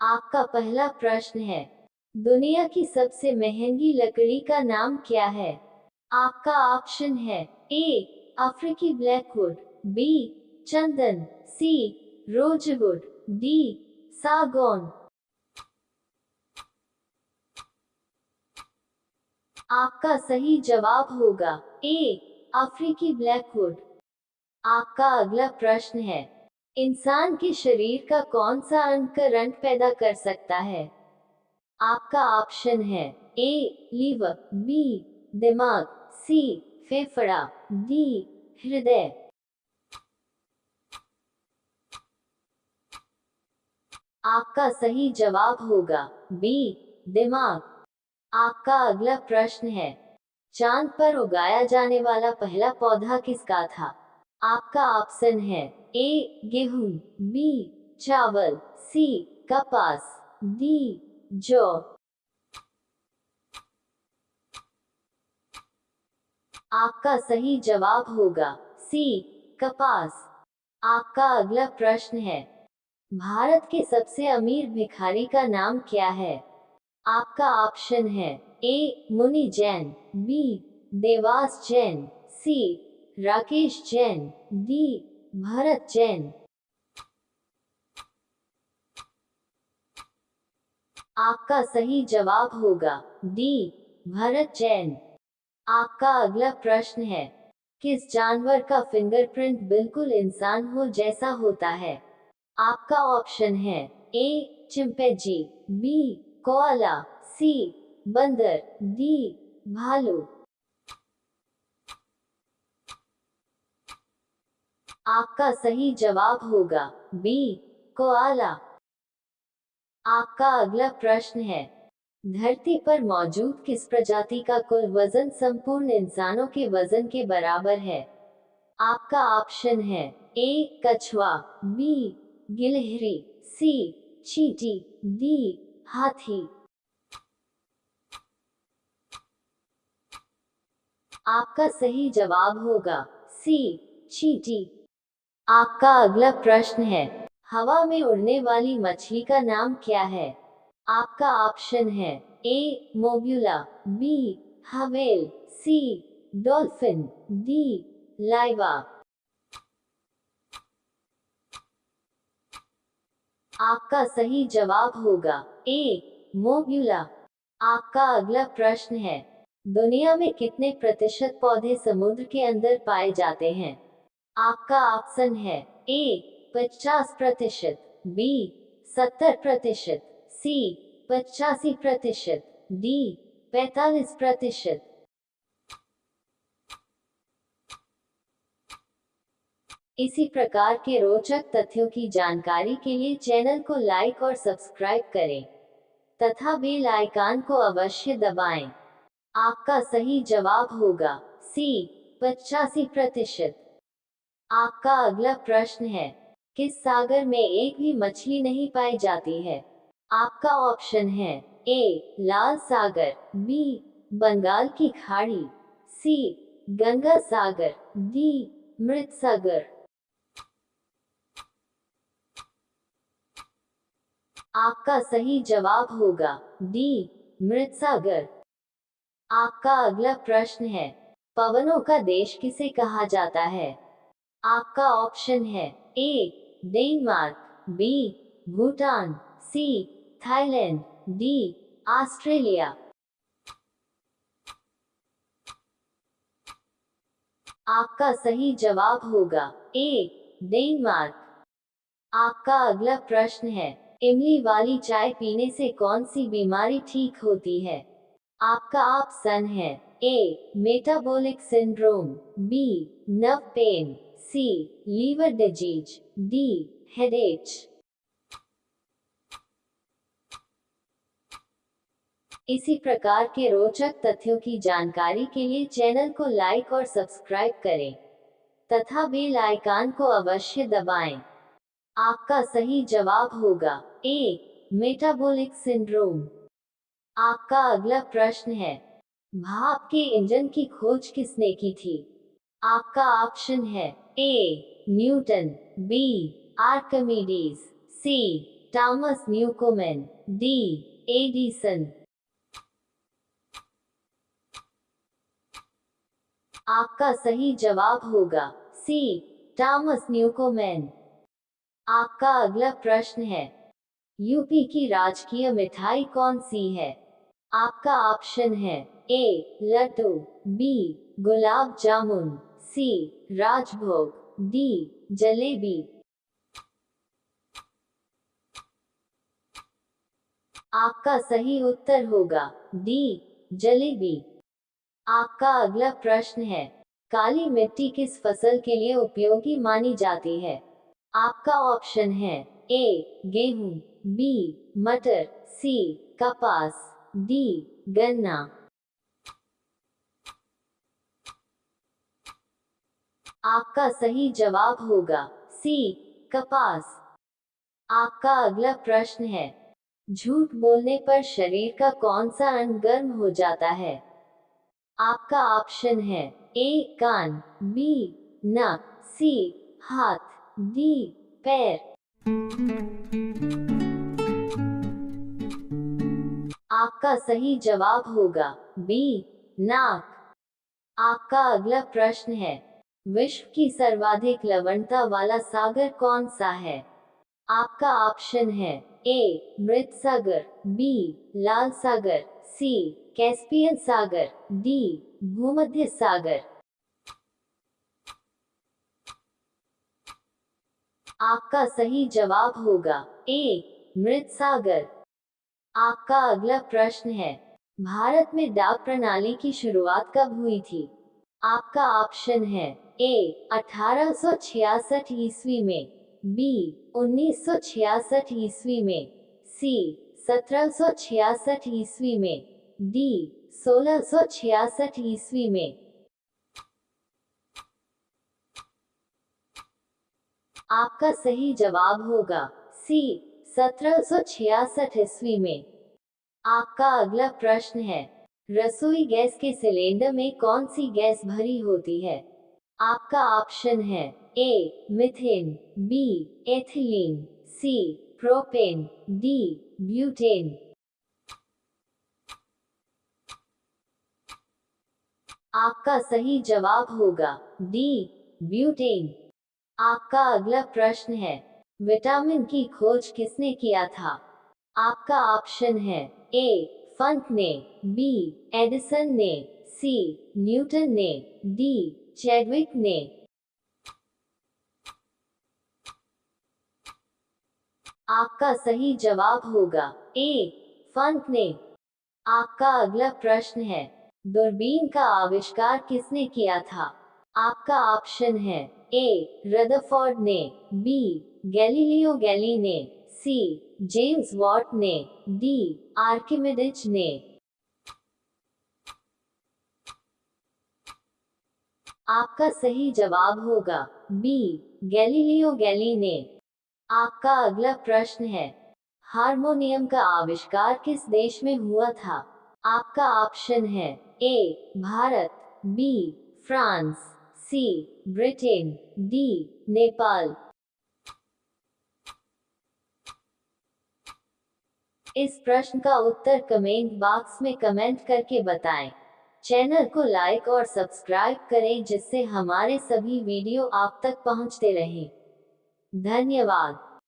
आपका पहला प्रश्न है, दुनिया की सबसे महंगी लकड़ी का नाम क्या है? आपका ऑप्शन है ए अफ्रीकी ब्लैकवुड, बी चंदन, सी रोजवुड, डी सागौन। आपका सही जवाब होगा ए अफ्रीकी ब्लैकवुड। आपका अगला प्रश्न है, इंसान के शरीर का कौन सा अंग करंट पैदा कर सकता है? आपका ऑप्शन है ए लीवर, बी दिमाग, सी फेफड़ा, डी हृदय। आपका सही जवाब होगा बी दिमाग। आपका अगला प्रश्न है, चांद पर उगाया जाने वाला पहला पौधा किसका था? आपका ऑप्शन है ए गेहूं, बी चावल, सी कपास, डी जौ। आपका सही जवाब होगा सी कपास। आपका अगला प्रश्न है, भारत के सबसे अमीर भिखारी का नाम क्या है? आपका ऑप्शन है ए मुनि जैन, बी देवास जैन, सी राकेश जैन, डी भरत जैन। आपका सही जवाब होगा डी भरत जैन। आपका अगला प्रश्न है, किस जानवर का फिंगरप्रिंट बिल्कुल इंसान हो जैसा होता है? आपका ऑप्शन है ए चिंपैंजी, बी कोआला, सी बंदर, डी भालू। आपका सही जवाब होगा बी कोआला। आपका अगला प्रश्न है, धरती पर मौजूद किस प्रजाति का कुल वजन संपूर्ण इंसानों के वजन के बराबर है? आपका ऑप्शन है ए कछुआ, बी गिलहरी, सी चींटी, डी हाथी। आपका सही जवाब होगा सी चींटी। आपका अगला प्रश्न है, हवा में उड़ने वाली मछली का नाम क्या है? आपका ऑप्शन है ए मोब्यूला, बी हवेल, सी डॉल्फिन, डी लाइवा। आपका सही जवाब होगा ए मोब्यूला। आपका अगला प्रश्न है, दुनिया में कितने प्रतिशत पौधे समुद्र के अंदर पाए जाते हैं? आपका ऑप्शन है ए 50%, बी 70%, सी 85%, डी 45%। इसी प्रकार के रोचक तथ्यों की जानकारी के लिए चैनल को लाइक और सब्सक्राइब करें तथा बेल आइकन को अवश्य दबाएं। आपका सही जवाब होगा सी 85%। आपका अगला प्रश्न है, किस सागर में एक भी मछली नहीं पाई जाती है? आपका ऑप्शन है ए लाल सागर, बी बंगाल की खाड़ी, सी गंगा सागर, डी मृत सागर। आपका सही जवाब होगा डी मृत सागर। आपका अगला प्रश्न है, पवनों का देश किसे कहा जाता है? आपका ऑप्शन है A Denmark, B Bhutan, C Thailand, D Australia. आपका सही जवाब होगा ए डेनमार्क। आपका अगला प्रश्न है, इमली वाली चाय पीने से कौन सी बीमारी ठीक होती है? आपका ऑप्शन है A metabolic syndrome, B nerve pain, C liver disease, D headache. इसी प्रकार के रोचक तथ्यों की जानकारी के लिए चैनल को लाइक और सब्सक्राइब करें तथा बेल आइकन को अवश्य दबाएं। आपका सही जवाब होगा ए मेटाबॉलिक सिंड्रोम। आपका अगला प्रश्न है, भाप के इंजन की खोज किसने की थी? आपका ऑप्शन है A Newton, B Archimedes, C Thomas Newcomen, D Edison. आपका सही जवाब होगा सी टॉमस न्यूकोमेन। आपका अगला प्रश्न है, यूपी की राजकीय मिठाई कौन सी है? आपका ऑप्शन है ए लड्डू, बी गुलाब जामुन, सी राजभोग, डी जलेबी। आपका सही उत्तर होगा डी जलेबी। आपका अगला प्रश्न है, काली मिट्टी किस फसल के लिए उपयोगी मानी जाती है? आपका ऑप्शन है ए गेहूं, बी मटर, सी कपास, डी गन्ना। आपका सही जवाब होगा सी कपास। आपका अगला प्रश्न है, झूठ बोलने पर शरीर का कौन सा अंग गर्म हो जाता है? आपका ऑप्शन है ए कान, बी नाक, सी हाथ, डी पैर। आपका सही जवाब होगा बी नाक। आपका अगला प्रश्न है, विश्व की सर्वाधिक लवणता वाला सागर कौन सा है? आपका ऑप्शन है ए मृत सागर, बी लाल सागर, सी कैस्पियन सागर, डी भूमध्य सागर। आपका सही जवाब होगा ए मृत सागर। आपका अगला प्रश्न है, भारत में डाक प्रणाली की शुरुआत कब हुई थी? आपका ऑप्शन है ए 1866 ईस्वी में, बी 1966 ईस्वी में, सी 1766 ईस्वी में, डी 1666 ईस्वी में। आपका सही जवाब होगा सी 1766 ईस्वी में। आपका अगला प्रश्न है, रसोई गैस के सिलेंडर में कौन सी गैस भरी होती है? आपका ऑप्शन है A methane, B ethylene, C propane, D butane. आपका सही जवाब होगा डी ब्यूटेन। आपका अगला प्रश्न है, विटामिन की खोज किसने किया था? आपका ऑप्शन है ए फंक ने, बी एडिसन ने, सी न्यूटन ने, डी चैडविक ने। आपका सही जवाब होगा ए फंक ने। आपका अगला प्रश्न है, दूरबीन का आविष्कार किसने किया था? आपका ऑप्शन है ए रदरफोर्ड ने, बी गैलीलियो गैली ने, सी जेम्स वॉट ने, डी आर्किमिडीज ने। आपका सही जवाब होगा बी गैलीलियो गैली ने। आपका अगला प्रश्न है, हारमोनियम का आविष्कार किस देश में हुआ था? आपका ऑप्शन है ए भारत, बी फ्रांस, सी ब्रिटेन, डी नेपाल। इस प्रश्न का उत्तर कमेंट बॉक्स में कमेंट करके बताएं। चैनल को लाइक और सब्सक्राइब करें जिससे हमारे सभी वीडियो आप तक पहुंचते रहें। धन्यवाद।